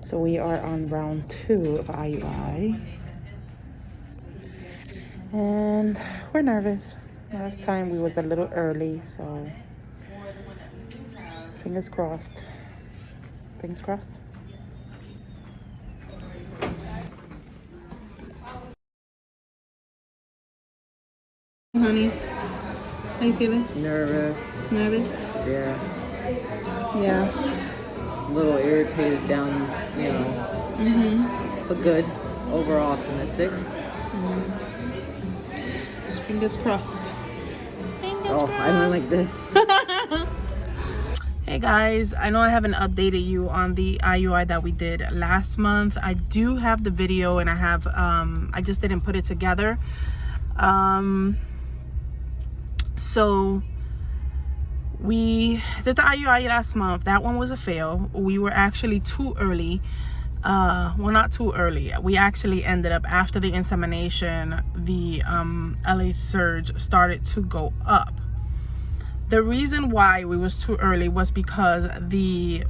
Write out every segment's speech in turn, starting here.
So we are on round 2 of IUI. And we're nervous. Last time we was a little early, so fingers crossed. Fingers crossed. Honey, how you feeling? Nervous. Nervous? Yeah. Yeah. A little irritated down, you know. But good. Overall optimistic. Fingers crossed. I went like this. Hey guys, I know I haven't updated you on the IUI that we did last month. I do have the video and I have I just didn't put it together. So we did the IUI last month. That one was a fail. We were actually too early. Well, not too early. We actually ended up, after the insemination, the LH surge started to go up. The reason why we was too early was because the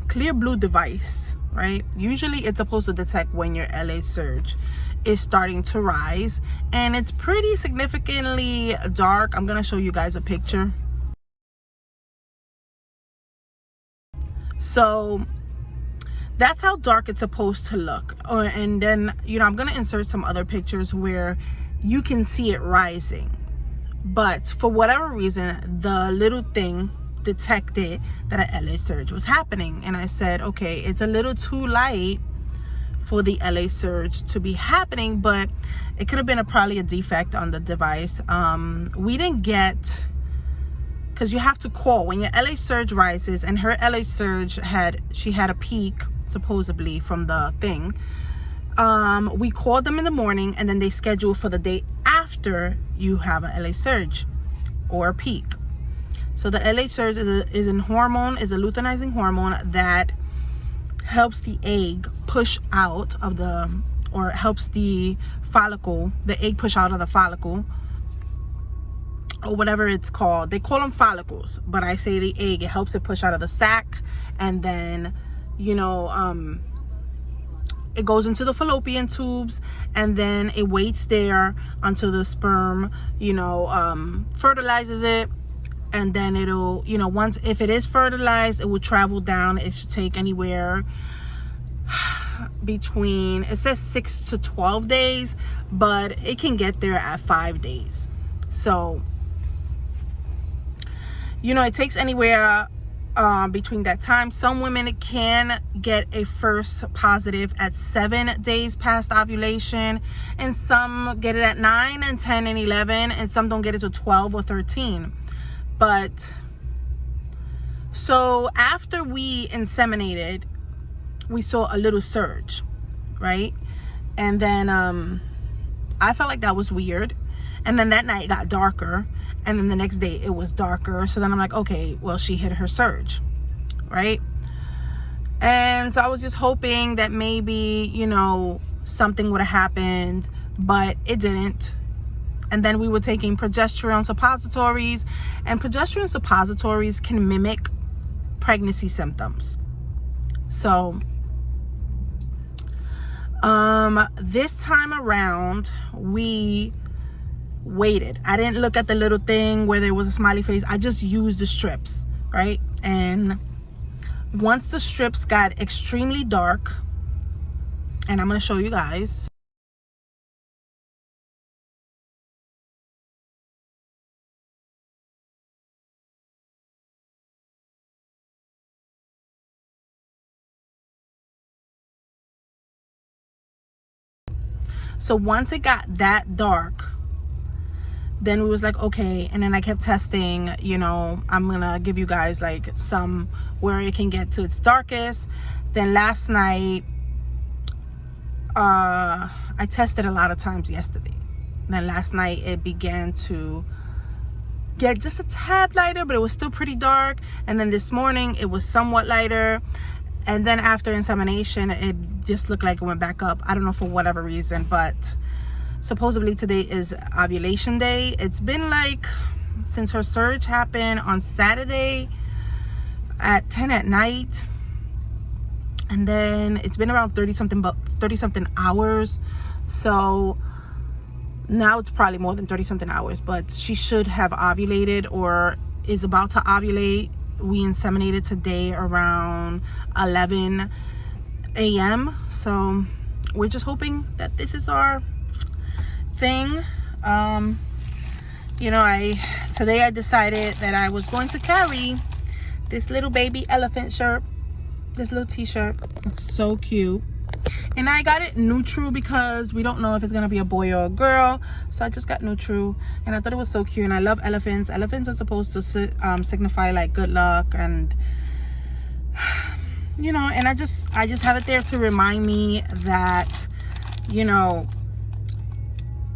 clear blue device, right? Usually it's supposed to detect when your LH surge is starting to rise, and it's pretty significantly dark. I'm gonna show you guys a picture. So that's how dark it's supposed to look. And then, you know, I'm gonna insert some other pictures where you can see it rising. But for whatever reason, the little thing detected that an LA surge was happening. And I said, okay, it's a little too light for the LA surge to be happening, but it could have been probably a defect on the device. We didn't get, because you have to call when your LA surge rises, and her LA surge she had a peak supposedly from the thing. We called them in the morning, and then they schedule for the day after you have an LA surge or a peak. So the LA surge is a hormone, is a luteinizing hormone that helps the egg push out of the, or helps the follicle, the egg push out of the follicle, or whatever it's called. They call them follicles, but I say the egg. It helps it push out of the sac, and then, you know, it goes into the fallopian tubes, and then it waits there until the sperm, you know, fertilizes it. And then it'll, you know, once, if it is fertilized, it will travel down. It should take anywhere between, it says 6 to 12 days, but it can get there at 5 days. So, you know, it takes anywhere between that time. Some women can get a first positive at 7 days past ovulation, and some get it at 9 and 10 and 11, and some don't get it to 12 or 13. But so after we inseminated, we saw a little surge, right? And then I felt like that was weird. And then that night it got darker, and then the next day it was darker. So then I'm like, okay, well, she hit her surge, right? And so I was just hoping that maybe, you know, something would have happened, but it didn't. And then we were taking progesterone suppositories, and progesterone suppositories can mimic pregnancy symptoms. So this time around, we waited. I didn't look at the little thing where there was a smiley face. I just used the strips, right? And once the strips got extremely dark, and I'm going to show you guys. So once it got that dark, then we was like, okay. And then I kept testing, you know, I'm gonna give you guys like some where it can get to its darkest. Then last night, I tested a lot of times yesterday. Then last night it began to get just a tad lighter, but it was still pretty dark. And then this morning it was somewhat lighter. And then after insemination, it just looked like it went back up. I don't know, for whatever reason, but supposedly today is ovulation day. It's been like since her surge happened on Saturday at 10 at night. And then it's been around 30 something hours. So now it's probably more than 30 something hours, but she should have ovulated or is about to ovulate. We inseminated today around 11 a.m. So we're just hoping that this is our thing. You know, today I decided that I was going to carry this little baby elephant shirt, this little t-shirt. It's so cute. And I got it neutral because we don't know if it's gonna be a boy or a girl, so I just got neutral. And I thought it was so cute, and I love elephants. Elephants are supposed to signify like good luck, and you know, and I just have it there to remind me that, you know,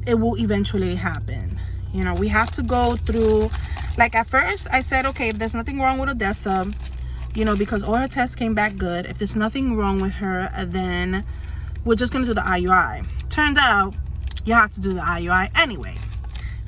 it will eventually happen. You know, we have to go through, like at first I said, okay, if there's nothing wrong with Odessa, you know, because all her tests came back good, if there's nothing wrong with her, then we're just gonna do the IUI. Turns out you have to do the IUI anyway,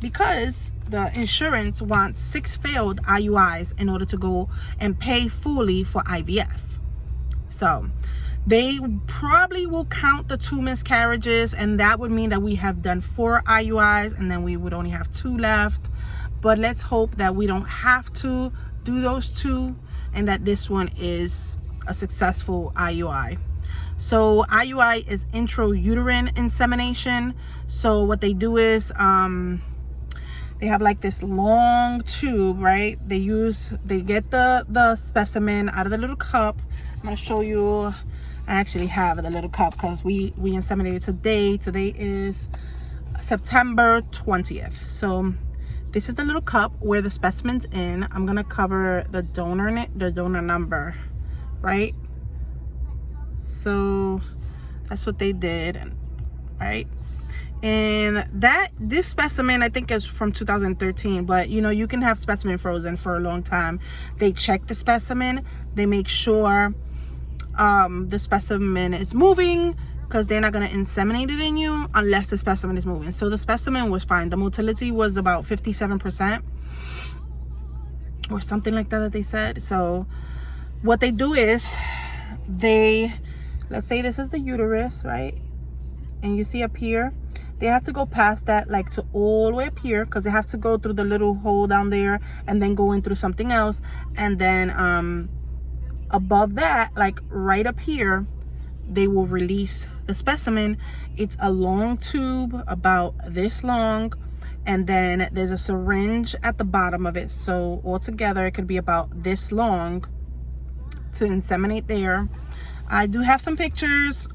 because the insurance wants 6 failed IUIs in order to go and pay fully for IVF. So they probably will count the 2 miscarriages, and that would mean that we have done 4 IUIs, and then we would only have 2 left. But let's hope that we don't have to do those 2, and that this one is a successful IUI. So IUI is intrauterine insemination. So what they do is they have like this long tube, right? They get the specimen out of the little cup. I'm gonna show you. I actually have the little cup because we inseminated today. Today is September 20th. So this is the little cup where the specimen's in. I'm gonna cover the donor number, right? So that's what they did, right? And this specimen, I think, is from 2013, but you know, you can have specimen frozen for a long time. They check the specimen, they make sure the specimen is moving, because they're not going to inseminate it in you unless the specimen is moving. So the specimen was fine. The motility was about 57% or something like that they said. So what they do is let's say this is the uterus, right? And you see up here, they have to go past that, like to all the way up here, because they have to go through the little hole down there and then go in through something else. And then above that, like right up here, they will release the specimen. It's a long tube about this long, and then there's a syringe at the bottom of it. So altogether it could be about this long to inseminate there. I do have some pictures.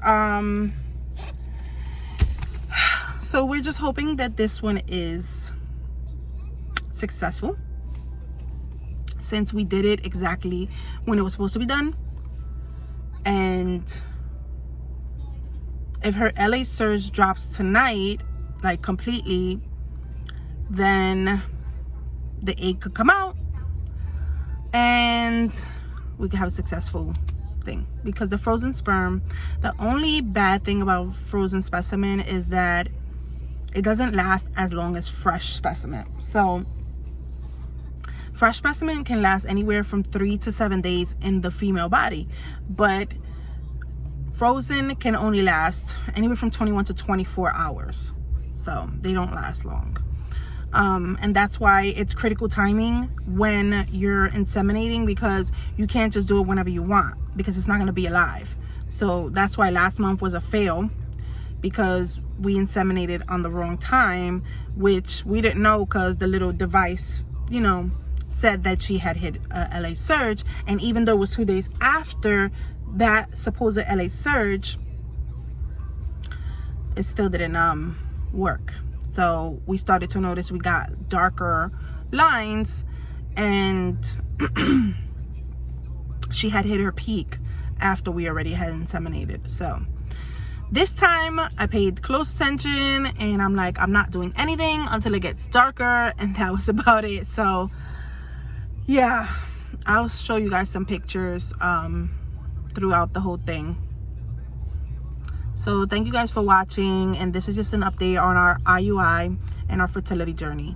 So we're just hoping that this one is successful, since we did it exactly when it was supposed to be done. And if her LA surge drops tonight, like completely, then the egg could come out and we could have a successful thing. Because the frozen sperm, the only bad thing about frozen specimen is that it doesn't last as long as fresh specimen. So fresh specimen can last anywhere from 3 to 7 days in the female body, but frozen can only last anywhere from 21 to 24 hours. So they don't last long. And that's why it's critical timing when you're inseminating, because you can't just do it whenever you want, because it's not going to be alive. So that's why last month was a fail, because we inseminated on the wrong time, which we didn't know, because the little device, you know, said that she had hit a LA surge. And even though it was 2 days after that supposed LA surge, it still didn't work. So we started to notice we got darker lines, and she had hit her peak after we already had inseminated. So this time I paid close attention, and I'm like, I'm not doing anything until it gets darker, and that was about it. So yeah, I'll show you guys some pictures throughout the whole thing. So thank you guys for watching, and this is just an update on our IUI and our fertility journey.